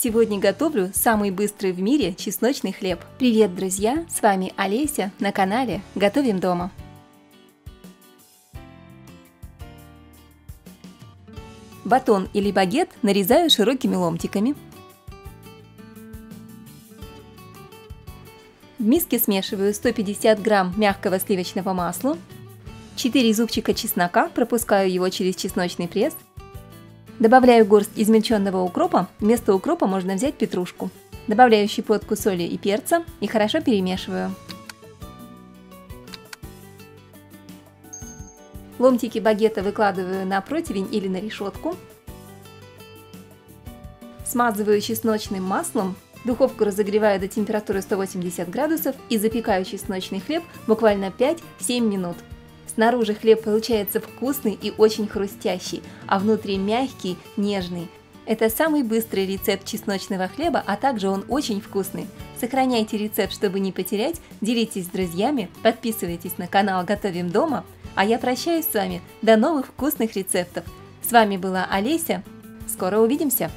Сегодня готовлю самый быстрый в мире чесночный хлеб. Привет, друзья! С вами Олеся на канале Готовим дома. Батон или багет нарезаю широкими ломтиками. В миске смешиваю 150 грамм мягкого сливочного масла, 4 зубчика чеснока, пропускаю его через чесночный пресс. Добавляю горсть измельченного укропа, вместо укропа можно взять петрушку. Добавляю щепотку соли и перца и хорошо перемешиваю. Ломтики багета выкладываю на противень или на решетку. Смазываю чесночным маслом, духовку разогреваю до температуры 180 градусов и запекаю чесночный хлеб буквально 5-7 минут. Снаружи хлеб получается вкусный и очень хрустящий, а внутри мягкий, нежный. Это самый быстрый рецепт чесночного хлеба, а также он очень вкусный. Сохраняйте рецепт, чтобы не потерять, делитесь с друзьями, подписывайтесь на канал Готовим дома, а я прощаюсь с вами до новых вкусных рецептов. С вами была Олеся, скоро увидимся!